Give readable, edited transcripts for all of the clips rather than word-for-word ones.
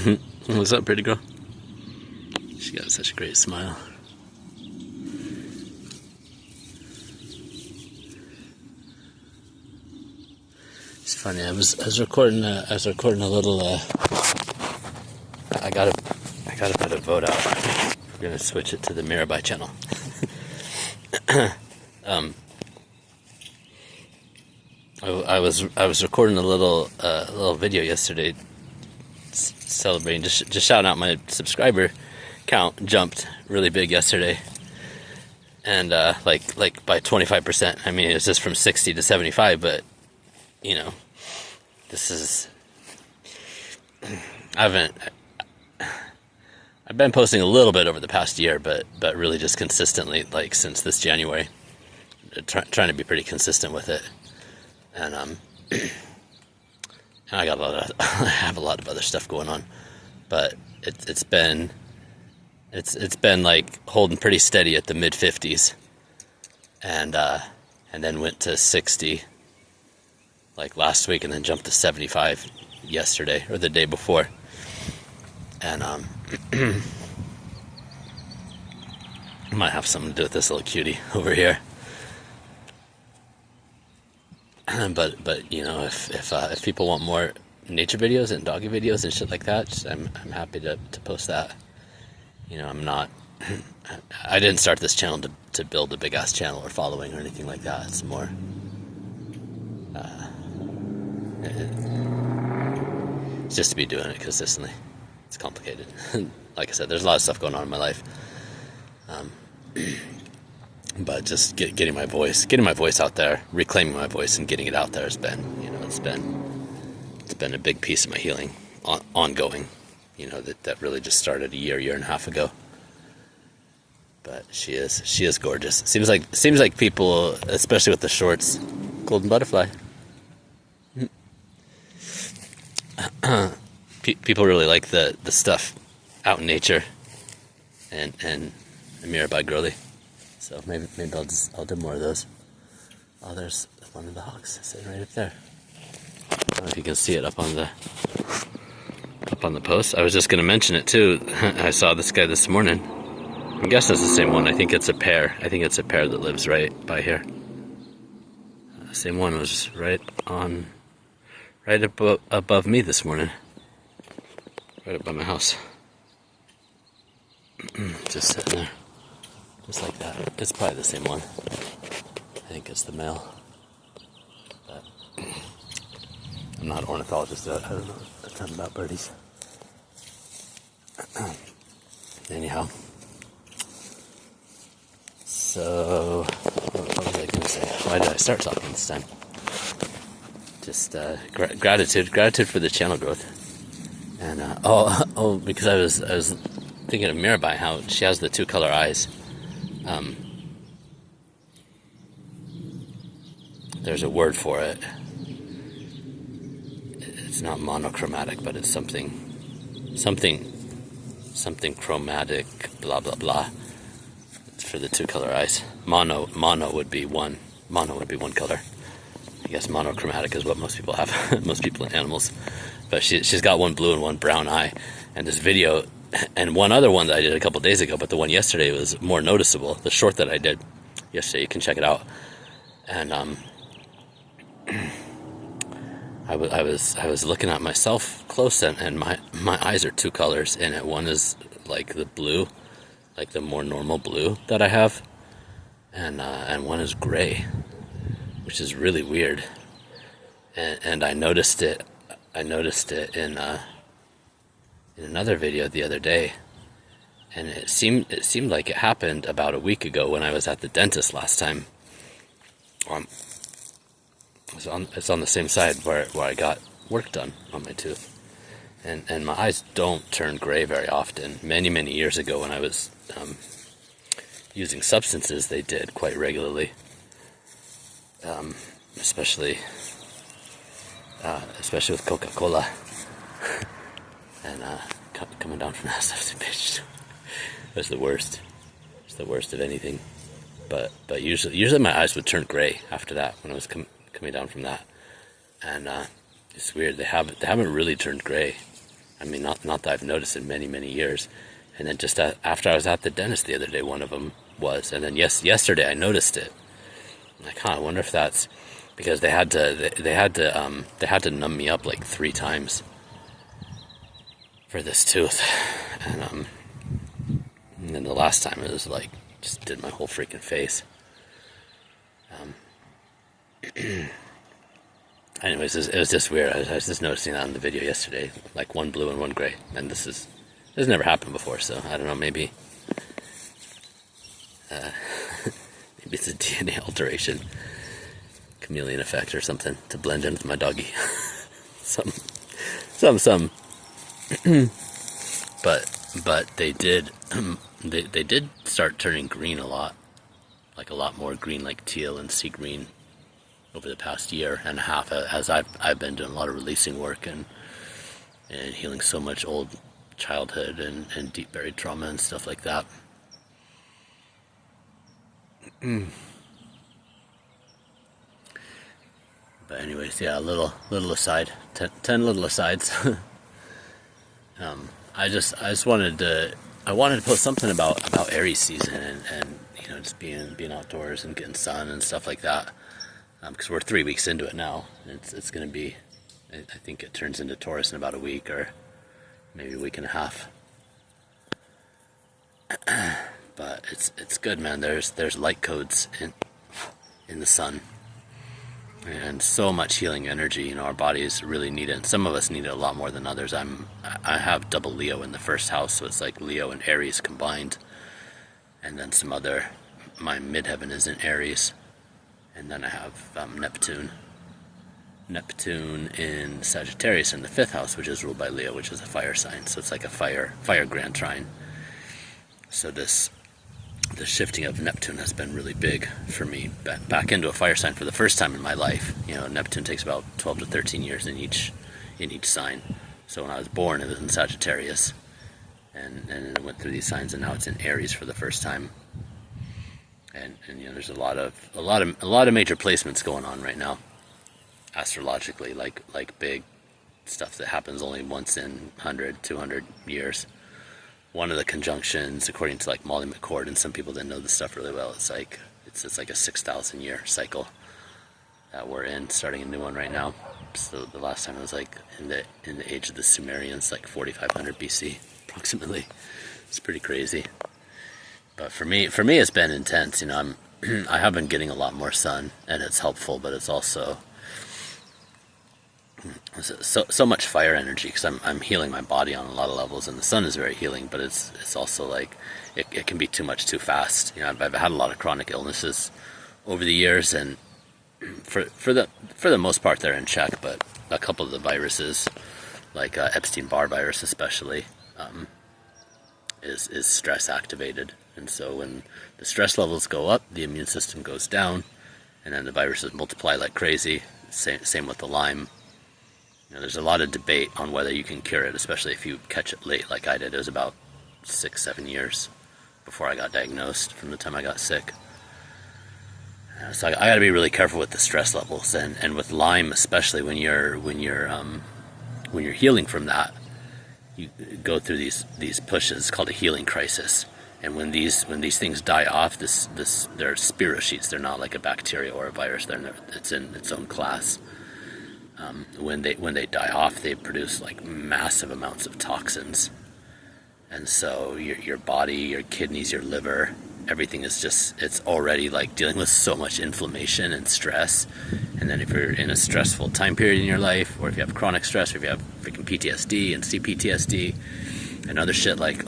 What's up, pretty girl? She got such a great smile. It's funny. I was recording a little. I gotta put a vote out. We're gonna switch it to the Mirabai channel. I was recording a little video yesterday, celebrating, just shouting out my subscriber count jumped really big yesterday, and like by 25%. I mean, it's just from 60 to 75, but you know, this is I've been posting a little bit over the past year, but really just consistently, like since this January, trying to be pretty consistent with it. And I got I have a lot of other stuff going on, but it's been like holding pretty steady at the mid 50s, and then went to 60 like last week, and then jumped to 75 yesterday or the day before, and might have something to do with this little cutie over here. But you know, if people want more nature videos and doggy videos and shit like that, I'm happy to post that. You know, I didn't start this channel to build a big ass channel or following or anything like that. It's more it's just to be doing it consistently. It's complicated. Like I said, there's a lot of stuff going on in my life. But just getting my voice out there, reclaiming my voice and getting it out there has been, you know, it's been a big piece of my healing, ongoing, you know, that really just started a year and a half ago. But she is gorgeous. Seems like people, especially with the shorts, golden butterfly. People really like the stuff out in nature, and Mirabai girly. So maybe I'll do more of those. Oh, there's one of the hawks sitting right up there. I don't know if you can see it up on the post. I was just gonna mention it too. I saw this guy this morning. I'm guessing it's the same one. I think it's a pair. That lives right by here. The same one was right above me this morning. Right above my house. Just sitting there. Just like that. It's probably the same one. I think it's the male. But I'm not an ornithologist. I don't know a ton about birdies. Anyhow. So, what was I going to say? Why did I start talking this time? Just gratitude for the channel growth. And because I was thinking of Mirabai, how she has the two color eyes. There's a word for it. It's not monochromatic, but it's something chromatic, blah blah blah. It's for the two color eyes. Mono would be one. Mono would be one color. I guess monochromatic is what most people have. Most people and animals. But she's got one blue and one brown eye. And this video, and one other one that I did a couple days ago, but the one yesterday was more noticeable. The short that I did yesterday, you can check it out. And I was looking at myself close, and my eyes are two colors in it. One is like the blue, like the more normal blue that I have, and one is gray, which is really weird. And I noticed it in another video the other day, and it seemed like it happened about a week ago when I was at the dentist last time. It's on the same side where I got work done on my tooth, and my eyes don't turn gray very often. Many years ago, when I was using substances, they did quite regularly, especially with Coca-Cola. And coming down from that stuff, bitch, was the worst. It's the worst of anything. But usually my eyes would turn gray after that when I was coming down from that. And it's weird. They haven't really turned gray I mean, not that I've noticed in many, many years. And then just after I was at the dentist the other day, one of them was. And then yesterday I noticed it. I'm like, I wonder if that's because they had to numb me up like 3 times for this tooth. And then the last time it was like, just did my whole freaking face. Anyways, it was just weird. I was just noticing that in the video yesterday, like one blue and one gray. And this never happened before, so I don't know, maybe maybe it's a DNA alteration, chameleon effect or something to blend in with my doggy. some. But they did they did start turning green a lot, like a lot more green, like teal and sea green, over the past year and a half, as I've been doing a lot of releasing work and healing so much old childhood and deep buried trauma and stuff like that. But anyways, yeah, a little aside, 10 little asides. I just wanted to post something about Aries season and just being outdoors and getting sun and stuff like that. Because we're 3 weeks into it now. It's going to be, I think it turns into Taurus in about a week or maybe a week and a half. But it's good, man. There's light codes in the sun, and so much healing energy. Our bodies really need it. Some of us need it a lot more than others. I have double Leo in the first house, so it's like Leo and Aries combined, and then my midheaven is in Aries. And then I have Neptune in Sagittarius in the 5th house, which is ruled by Leo, which is a fire sign. So it's like a fire grand trine. So the shifting of Neptune has been really big for me, back into a fire sign for the first time in my life. Neptune takes about 12 to 13 years in each sign. So when I was born, it was in Sagittarius, and it went through these signs, and now it's in Aries for the first time. And there's a lot of major placements going on right now, astrologically, like big stuff that happens only once in 100, 200 years. One of the conjunctions, according to like Molly McCord and some people that know this stuff really well, it's like a 6,000 year cycle that we're in, starting a new one right now. So the last time it was like in the age of the Sumerians, like 4,500 BC approximately. It's pretty crazy. But for me, it's been intense. I have been getting a lot more sun, and it's helpful, but it's also so much fire energy, because I'm healing my body on a lot of levels, and the sun is very healing, but it's also like it can be too much too fast. I've had a lot of chronic illnesses over the years, and for the most part they're in check, but a couple of the viruses, like Epstein-Barr virus especially, is stress activated. And so when the stress levels go up, the immune system goes down, and then the viruses multiply like crazy. Same with the Lyme. There's a lot of debate on whether you can cure it, especially if you catch it late like I did. It was about 6-7 years before I got diagnosed from the time I got sick. So I got to be really careful with the stress levels, and with Lyme especially, when you're healing from that, you go through these pushes called a healing crisis. And when these things die off, they're spirochetes. They're not like a bacteria or a virus. It's in its own class. When they die off, they produce like massive amounts of toxins, and so your body, your kidneys, your liver, everything is it's already like dealing with so much inflammation and stress. And then if you're in a stressful time period in your life, or if you have chronic stress, or if you have freaking PTSD and CPTSD and other shit like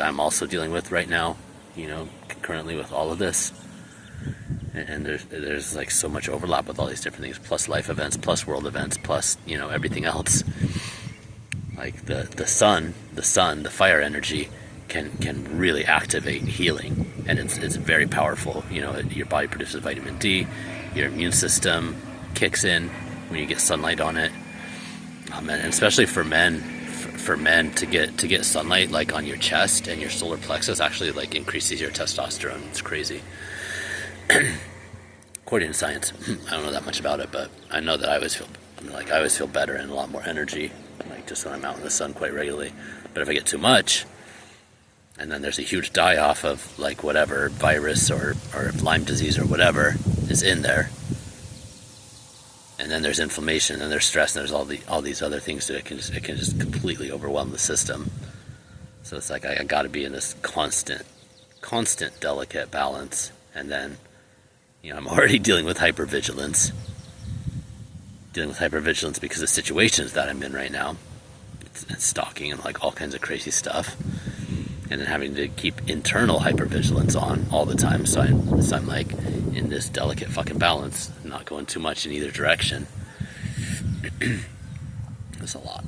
I'm also dealing with right now, concurrently with all of this. And there's like so much overlap with all these different things, plus life events, plus world events, plus everything else. Like the sun, the fire energy can really activate healing, and it's very powerful. Your body produces vitamin D, your immune system kicks in when you get sunlight on it, and especially for men to get sunlight like on your chest and your solar plexus actually like increases your testosterone. It's crazy. According to science. I don't know that much about it, but I know that I always feel better and a lot more energy like just when I'm out in the sun quite regularly. But if I get too much, and then there's a huge die-off of like whatever virus or Lyme disease or whatever is in there, and then there's inflammation and there's stress and there's all these other things that it can just completely overwhelm the system. So it's like I got to be in this constant delicate balance. And then, I'm already dealing with hypervigilance because of situations that I'm in right now. It's stalking and like all kinds of crazy stuff, and then having to keep internal hypervigilance on all the time. So I'm like in this delicate fucking balance, not going too much in either direction. That's a lot.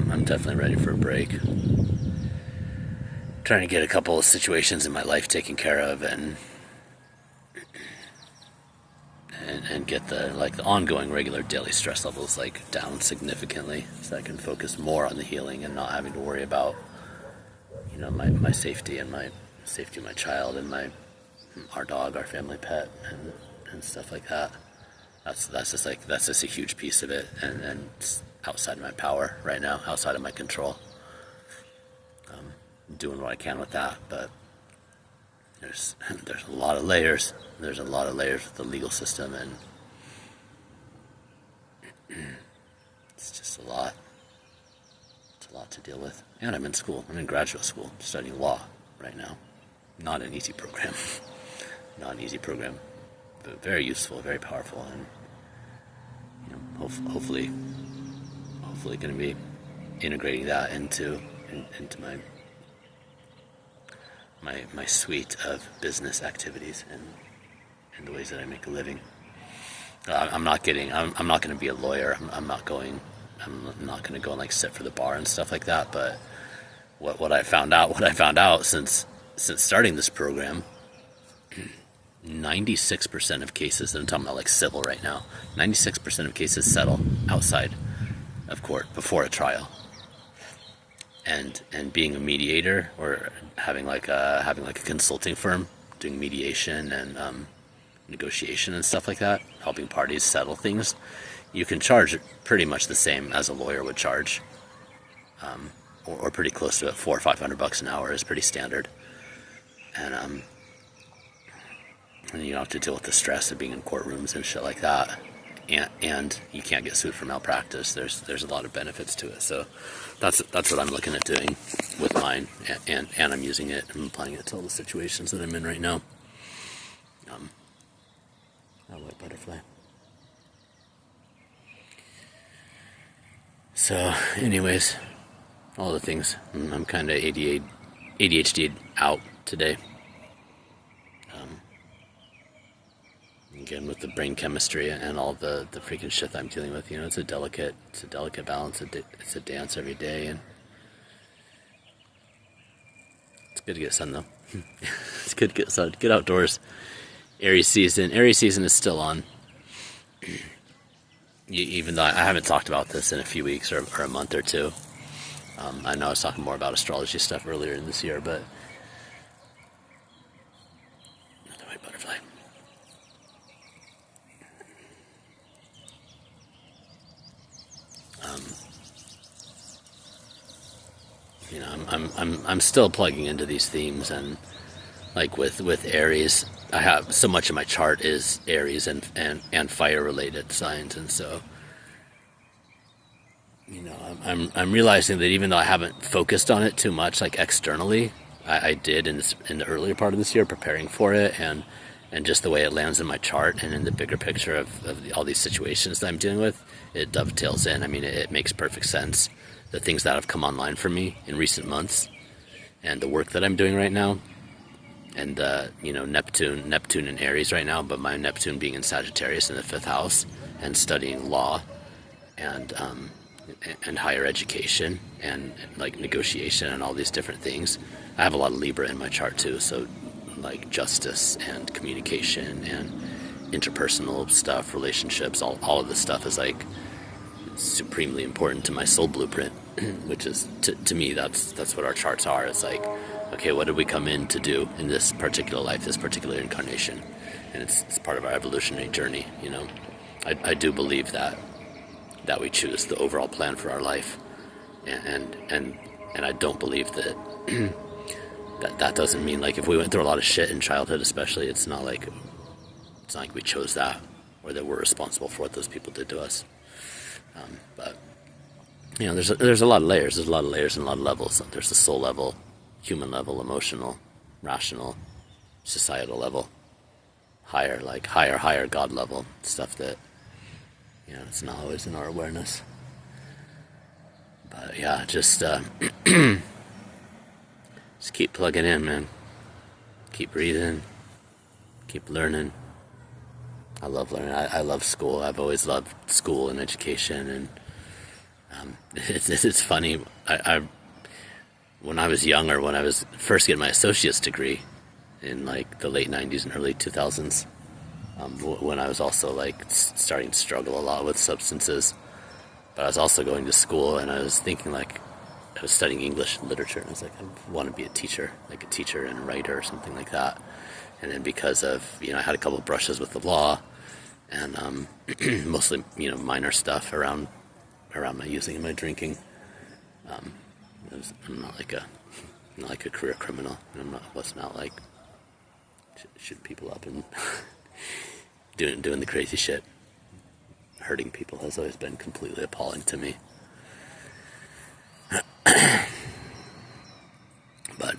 I'm definitely ready for a break. Trying to get a couple of situations in my life taken care of and get the ongoing regular daily stress levels like down significantly, so I can focus more on the healing and not having to worry about my safety and my safety of my child and our dog, our family pet, and stuff like that. That's just a huge piece of it, and it's outside of my power right now, outside of my control. Doing what I can with that, but there's a lot of layers. There's a lot of layers with the legal system, and it's just a lot. It's a lot to deal with. And I'm in school. I'm in graduate school, studying law right now. Not an easy program. But very useful, very powerful, and hopefully going to be integrating that into my suite of business activities and the ways that I make a living. I'm not going to be a lawyer. I'm not going to go and like sit for the bar and stuff like that. But what I found out since starting this program, 96% of cases, and I'm talking about like civil right now, 96% of cases settle outside of court before a trial. And being a mediator or having like a consulting firm doing mediation and negotiation and stuff like that, helping parties settle things, you can charge pretty much the same as a lawyer would charge, or pretty close to it. $400 or $500 an hour is pretty standard, and you don't have to deal with the stress of being in courtrooms and shit like that. And you can't get sued for malpractice. There's a lot of benefits to it. So that's what I'm looking at doing with mine, and I'm using it and applying it to all the situations that I'm in right now. A white butterfly. So, anyways, all the things. I'm kind of ADHD out today. Again, with the brain chemistry and all the freaking shit that I'm dealing with, it's a delicate balance. It's a dance every day, and it's good to get sun though. It's good to get sun, get outdoors. Aries season is still on. Even though I haven't talked about this in a few weeks or a month or two. I know I was talking more about astrology stuff earlier in this year, but another white butterfly. I'm still plugging into these themes, and like with Aries, I have so much of my chart is Aries and fire related signs, and so I'm realizing that even though I haven't focused on it too much, like externally, I did in the earlier part of this year, preparing for it, and just the way it lands in my chart and in the bigger picture of all these situations that I'm dealing with, it dovetails in. I mean, it makes perfect sense. The things that have come online for me in recent months, and the work that I'm doing right now, and Neptune in Aries right now, but my Neptune being in Sagittarius in the 5th house, and studying law, and higher education, and like negotiation and all these different things. I have a lot of Libra in my chart too, so like justice and communication and interpersonal stuff, relationships, all of this stuff is like supremely important to my soul blueprint, which is to me that's what our charts are. It's like okay, what did we come in to do in this particular life, this particular incarnation? And it's part of our evolutionary journey, you know. I do believe that we choose the overall plan for our life, and I don't believe that that doesn't mean, like, if we went through a lot of shit in childhood, especially, it's not like we chose that, or that we're responsible for what those people did to us. But you know, there's a lot of layers. There's a lot of layers and a lot of levels. There's the soul level, human level, emotional, rational, societal level, higher God level stuff that, you know, it's not always in our awareness. But yeah, just keep plugging in, man. Keep breathing. Keep learning. I love learning. I love school. I've always loved school and education, and it's funny. I when I was younger, when I was first getting my associate's degree in like the late 90s and early 2000s, when I was also like starting to struggle a lot with substances, but I was also going to school, and I was thinking, like, I was studying English and literature, and I was like, I want to be a teacher, like a teacher and a writer or something like that. And then because of, you know, I had a couple of brushes with the law, and mostly, you know, minor stuff around my using and my drinking. I'm not like a career criminal, and I wasn't out like shooting people up and doing the crazy shit. Hurting people has always been completely appalling to me. But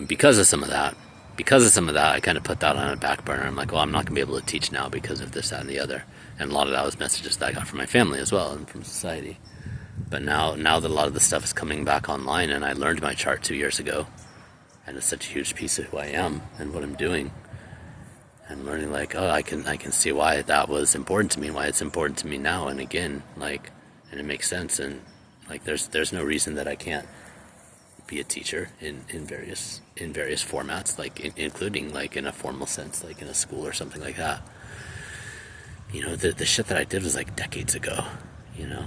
because of some of that, I kind of put that on a back burner. I'm like, well, I'm not going to be able to teach now because of this, that, and the other. And a lot of that was messages that I got from my family as well, and from society. But now that a lot of the stuff is coming back online, and I learned my chart 2 years ago, and it's such a huge piece of who I am and what I'm doing, and learning, like, oh, I can see why that was important to me, why it's important to me now and again, like, and it makes sense. And like, there's no reason that I can't be a teacher in various formats, like including like in a formal sense, like in a school or something like that. You know, the shit that I did was like decades ago, you know.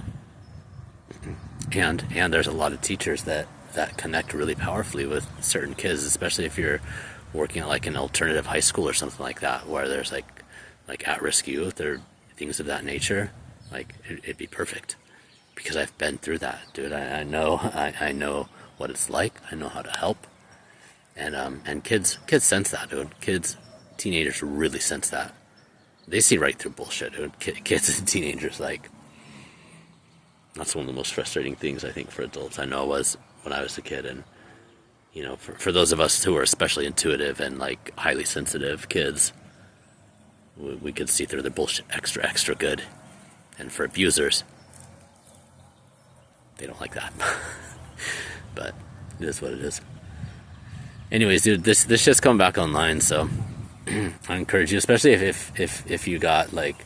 And there's a lot of teachers that connect really powerfully with certain kids, especially if you're working at like an alternative high school or something like that, where there's like at-risk youth or things of that nature. Like, it'd be perfect, because I've been through that, dude. I know what it's like. I know how to help, and kids sense that, dude. Teenagers really sense that. They see right through bullshit, dude. Kids and teenagers, like, that's one of the most frustrating things, I think, for adults. I know it was when I was a kid, and you know, for those of us who are especially intuitive and like highly sensitive kids, we could see through the bullshit extra good. And for abusers, they don't like that. But it is what it is. Anyways, dude, this shit's coming back online, so I encourage you, especially if you got like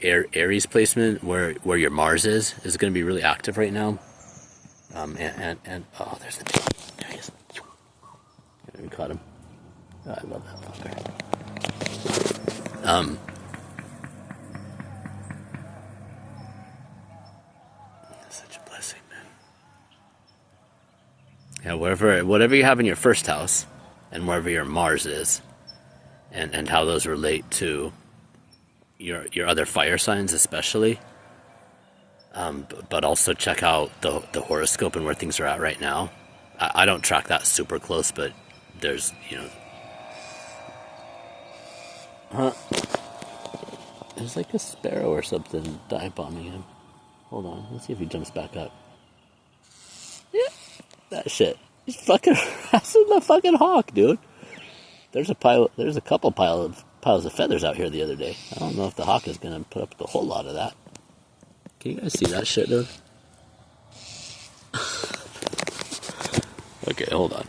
Aries placement where your Mars is going to be really active right now. And oh, there's the dude. There he is. We caught him. Oh, I love that fucker. Such a blessing, man. Yeah, whatever you have in your first house, and wherever your Mars is, and how those relate to your other fire signs, especially. But also check out the horoscope and where things are at right now. I don't track that super close, but there's, you know, there's like a sparrow or something dive bombing him. Hold on, let's see if he jumps back up. Yeah, that shit. He's fucking harassing the fucking hawk, dude. There's a couple piles of feathers out here the other day. I don't know if the hawk is gonna put up with a whole lot of that. Can you guys see that shit, dude? Okay, hold on.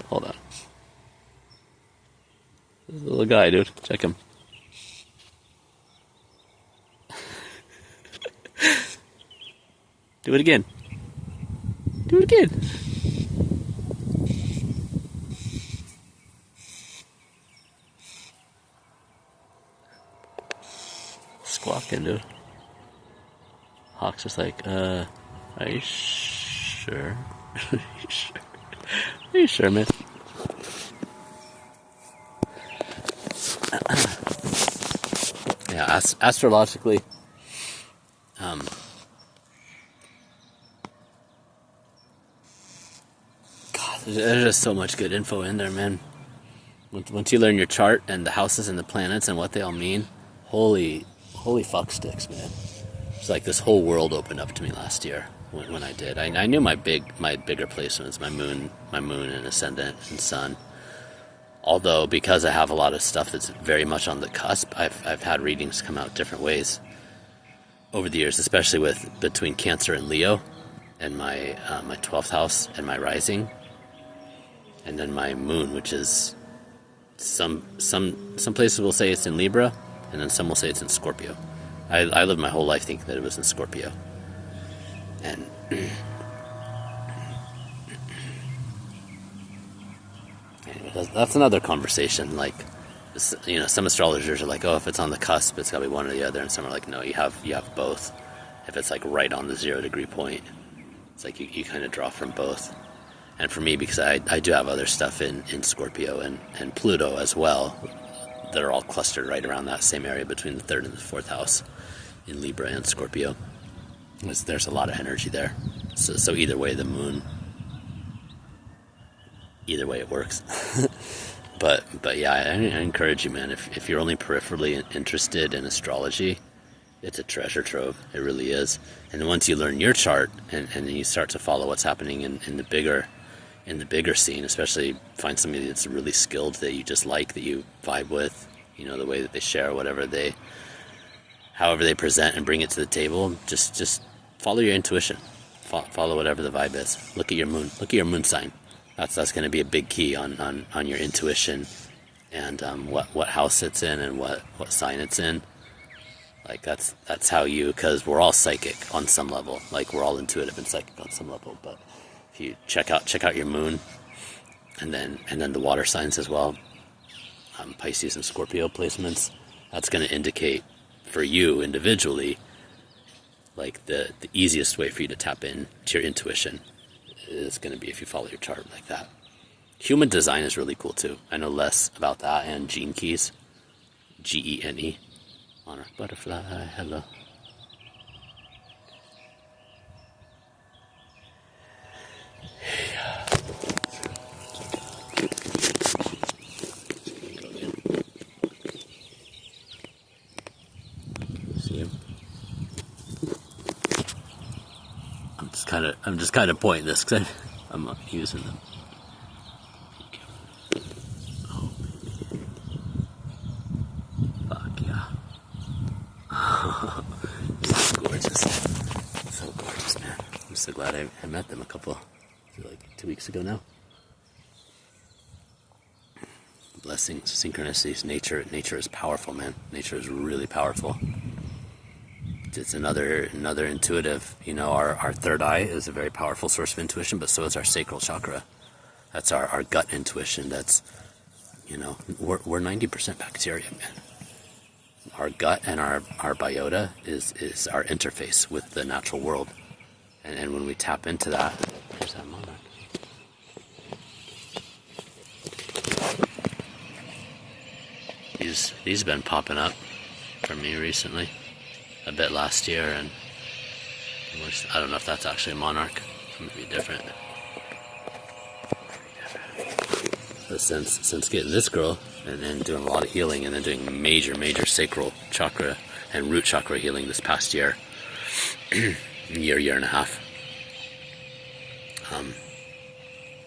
This is a little guy, dude. Check him. Do it again. Squawking, dude. Hawk's just like, are you sure? Are you sure, man? yeah, astrologically, God, there's just so much good info in there, man. Once you learn your chart and the houses and the planets and what they all mean, holy fuck sticks, man. It's like this whole world opened up to me last year when I did. I knew my bigger placements, my moon and ascendant and sun. Although, because I have a lot of stuff that's very much on the cusp, I've had readings come out different ways over the years, especially with between Cancer and Leo, and my 12th house and my rising, and then my moon, which is some places will say it's in Libra, and then some will say it's in Scorpio. I lived my whole life thinking that it was in Scorpio, and anyway, that's another conversation. Like, you know, some astrologers are like, oh, if it's on the cusp, it's got to be one or the other, and some are like, no, you have both. If it's like right on the 0 degree point, it's like you kind of draw from both. And for me, because I do have other stuff in Scorpio and Pluto as well, that are all clustered right around that same area between the 3rd and the 4th house in Libra and Scorpio. There's a lot of energy there. So either way, the moon, either way it works. but yeah, I encourage you, man, if you're only peripherally interested in astrology, it's a treasure trove. It really is. And then once you learn your chart and then you start to follow what's happening in the bigger scene, especially find somebody that's really skilled that you just like, that you vibe with, you know, the way that they share, however they present and bring it to the table, just follow your intuition. Follow whatever the vibe is. Look at your moon. Look at your moon sign. That's going to be a big key on your intuition and what house it's in and what sign it's in. Like that's how because we're all psychic on some level. Like, we're all intuitive and psychic on some level. But if you check out your moon, and then the water signs as well, Pisces and Scorpio placements, that's going to indicate for you individually, like the easiest way for you to tap in to your intuition is going to be if you follow your chart like that. Human design is really cool too. I know less about that, and gene keys, GENE. Monarch butterfly, hello. See him? I'm just kind of pointing this because I'm not using them. Oh, fuck yeah. So gorgeous, man. I'm so glad I met them like 2 weeks ago now. Blessings, synchronicities, nature is powerful, man. Nature is really powerful. It's another intuitive, you know, our third eye is a very powerful source of intuition, but so is our sacral chakra. That's our gut intuition. That's, you know, we're 90% bacteria, man. Our gut and our biota is our interface with the natural world. And when we tap into that, there's that monarch. These have been popping up for me recently. A bit last year, and I don't know if that's actually a monarch. Maybe different. But since getting this girl and then doing a lot of healing and then doing major sacral chakra and root chakra healing this past year, year and a half,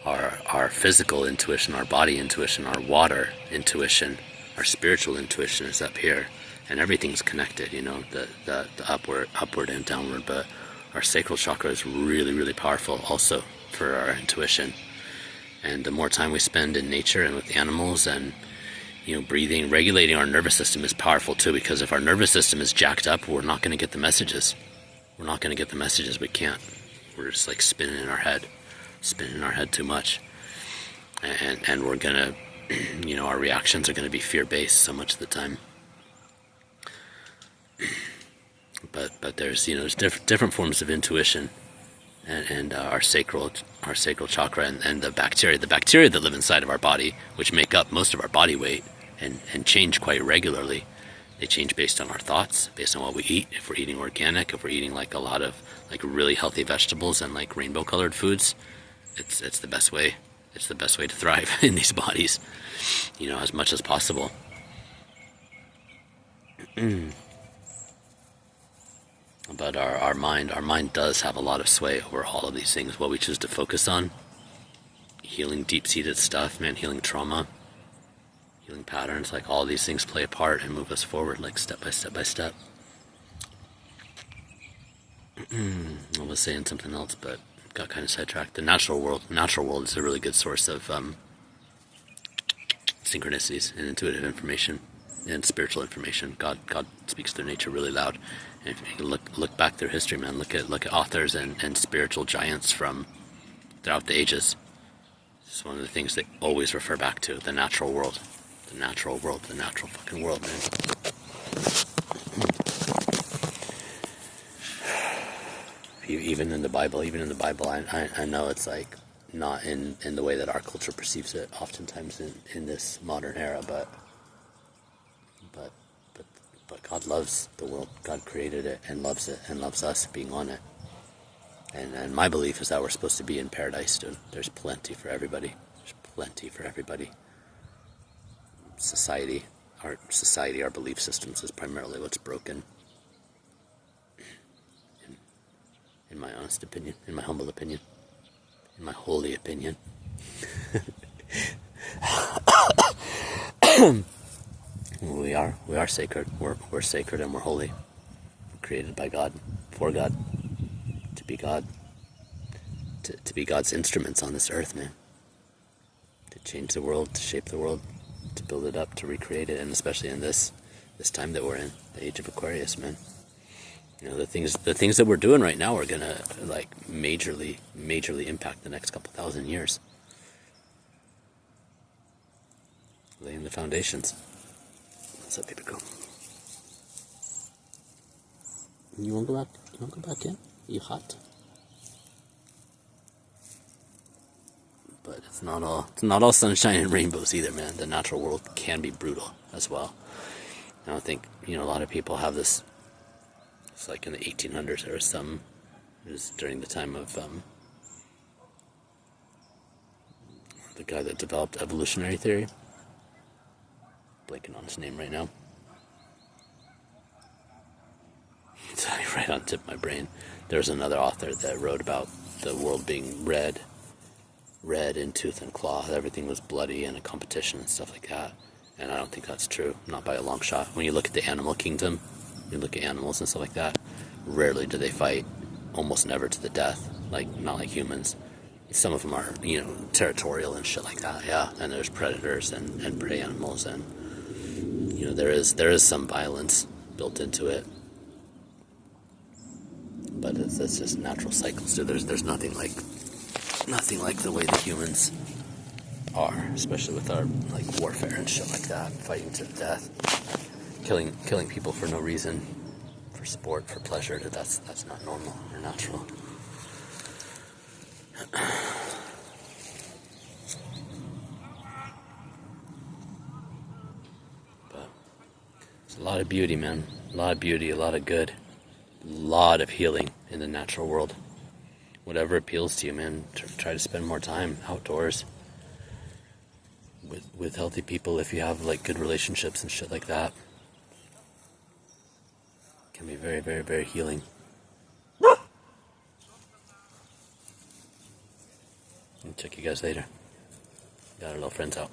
our physical intuition, our body intuition, our water intuition, our spiritual intuition is up here. And everything's connected, you know, the upward and downward, but our sacral chakra is really powerful also for our intuition. And the more time we spend in nature and with animals and, you know, breathing, regulating our nervous system is powerful too, because if our nervous system is jacked up, we're not going to get the messages. We can't. We're just like spinning in our head too much. And we're going to, you know, our reactions are going to be fear-based so much of the time. But there's, you know, there's different forms of intuition, and our sacral chakra and the bacteria that live inside of our body, which make up most of our body weight and change quite regularly. They change based on our thoughts, based on what we eat. If we're eating organic, if we're eating like a lot of like really healthy vegetables and like rainbow colored foods, it's the best way. It's the best way to thrive in these bodies, you know, as much as possible. But our mind does have a lot of sway over all of these things. What we choose to focus on, healing deep-seated stuff, man, healing trauma, healing patterns, like all these things play a part and move us forward, like step by step by step. I was saying something else, but got kind of sidetracked. The natural world is a really good source of synchronicities and intuitive information and spiritual information. God speaks through nature really loud. And if you look back through history, man, look at authors and spiritual giants from throughout the ages. It's one of the things they always refer back to: the natural world, the natural world, the natural fucking world, man. Even in the Bible, I know it's like not in the way that our culture perceives it, oftentimes in this modern era, but God loves the world. God created it and loves us being on it. And my belief is that we're supposed to be in paradise, dude. There's plenty for everybody. Society, our belief systems is primarily what's broken. In my honest opinion, in my humble opinion, in my holy opinion. We are sacred. We're sacred and we're holy. We're created by God, for God, to be God, to be God's instruments on this earth, man. To change the world, to shape the world, to build it up, to recreate it, and especially in this time that we're in, the age of Aquarius, man. You know, the things that we're doing right now are gonna like majorly impact the next couple thousand years. Laying the foundations. What's up, baby girl? You wanna go back? You wanna go back in? You hot? But it's not all sunshine and rainbows either, man. The natural world can be brutal as well. I don't think, you know, a lot of people have this. It's like in the 1800s, there was during the time of the guy that developed evolutionary theory. Blanking on his name right now. It's right on the tip of my brain. There's another author that wrote about the world being red in tooth and claw. Everything was bloody and a competition and stuff like that. And I don't think that's true, not by a long shot. When you look at the animal kingdom, you look at animals and stuff like that, rarely do they fight, almost never to the death, like not like humans. Some of them are, you know, territorial and shit like that, yeah. And there's predators and prey animals, and you know, there is some violence built into it. But it's just natural cycles, dude. There's nothing like the way the humans are, especially with our like warfare and shit like that, fighting to the death, killing people for no reason, for sport, for pleasure. That's not normal or natural. But there's a lot of beauty, man. A lot of beauty, a lot of good, a lot of healing in the natural world. Whatever appeals to you, man. Try to spend more time outdoors with healthy people. If you have like good relationships and shit like that, it can be very, very, very healing. I'll check you guys later. Got our little friends out.